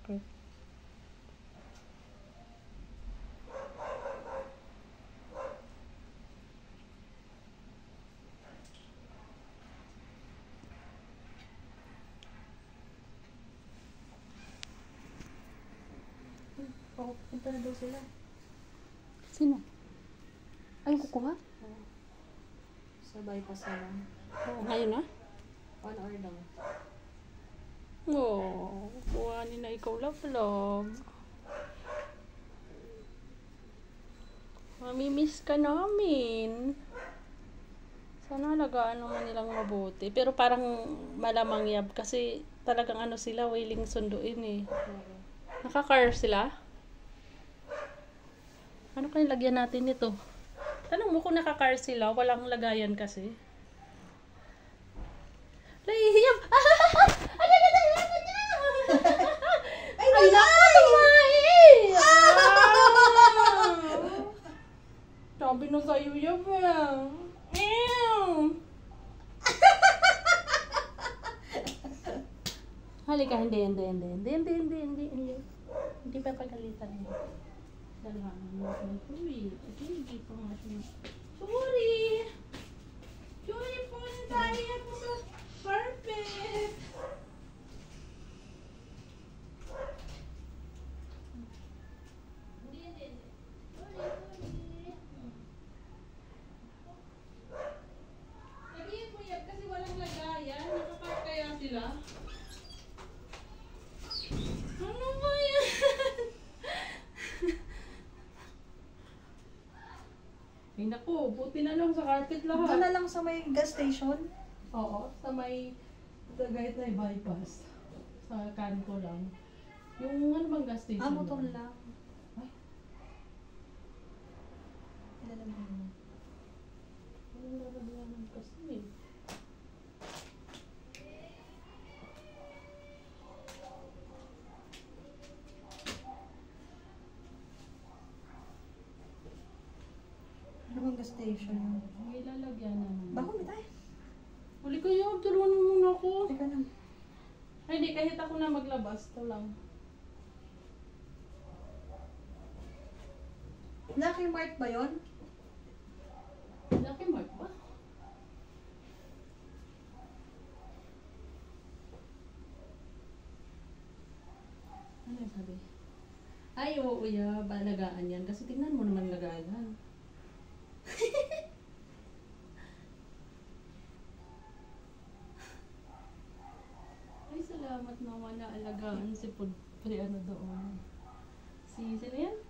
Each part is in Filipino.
Okay. Oh, punta na daw sila. Sino? Ay, kukuha? Oh. Sa bypass na lang. Oo, ngayon na? 1 hour lang. Oo, kuhanin na ikaw love. Mamimiss ka namin. Sana alagaan naman nilang mabuti. Pero parang malamang yab kasi talagang ano sila, willing sunduin eh. Oo. Naka-car sila? Ano kaya lagyan natin nito? Tanong mo kung naka-car sila, walang lagayan kasi. Lahihiyam! Ay, naku, tumae! Sabi na sa'yo yan, Halika, hindi. Hindi pa pagalitan eh. Dalahan mo ng tuwi. Hindi pa nga siya. Sorry! Sorry po, tayo po sa carpet. Hindi. Sorry. Sabihin mo yan kasi walang lagayan. Nakapag kaya sila. Ano ba yan? Ay naku, buti na lang sa carpet lahat. Doon na lang sa may gas station. Oo, sa may Tagaytay na bypass. Sa kanto lang. Yung ano bang gas station? Motor lang. Ay, Kilala mo yun. walang lalagyanan kasi. Ano bang gas station? May lalagyanan naman. Bako, bitay. Uli kayo, tulungan mo muna ako. Teka lang. Ay, hindi, kahit ako na maglabas. Ito lang. Lucky Mart ba yun? Lucky Mart ba? Ano yung sabi? Ay, oo, balagaan yan. Kasi tingnan mo naman lagayan. Ay, salamat naman na alagaan si Pudre ano doon. Sino yan?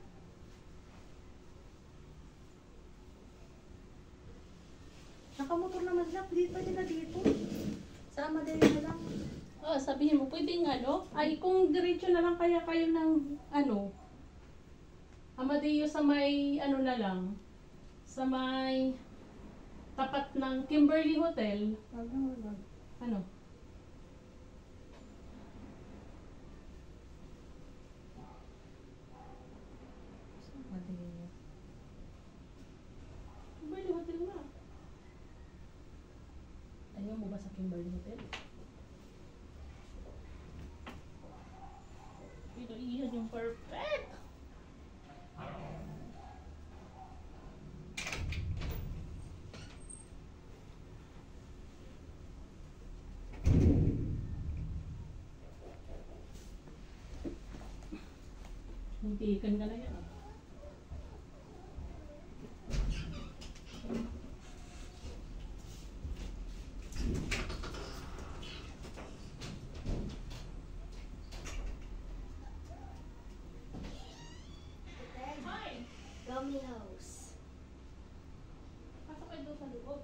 Nakamotor naman sila. Pwede na dito. Sa Amadeo na lang. Oh, sabihin mo, pwedeng ano? Ay, kung diretso na lang kaya kayo ng ano? Amadeo sa may ano na lang? Sa may tapat ng Kimberly Hotel. Wag. Ano? Sa Amadeo. Kimberly Hotel na. Ayaw mo ba sa Kimberly Hotel? Pero iyan yung perfect! Muntikan ka na yan. Hi! Gummy house. Pasok kayo doon sa loob.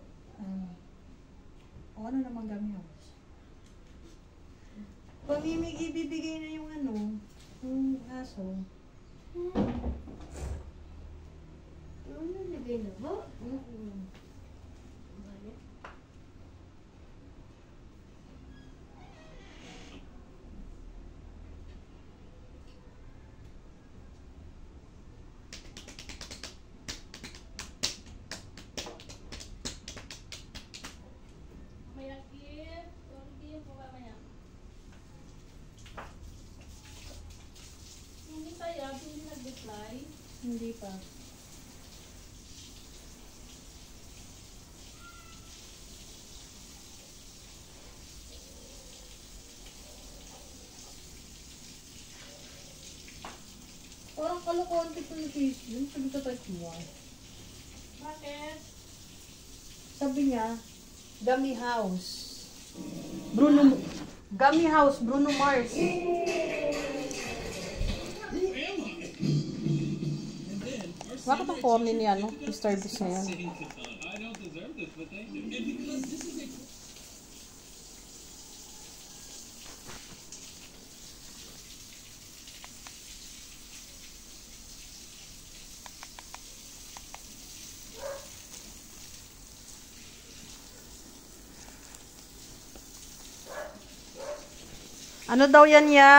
O ano naman gamit house? Pamimig ibibigay na yung ano, yung aso. Ano nalagay na ba? Balik. Mamaya, Kip. Sorry, Kip. Mamaya. kaya? Hindi nag-reply? Hindi pa. Parang kalokohan ko yung face yun. Sabi ko type mo. Bakit? Sabi niya, Gummy House. Gummy House, Bruno Mars. Bakit ang corny niya, no? Mr. Beast na yan. Ano daw yan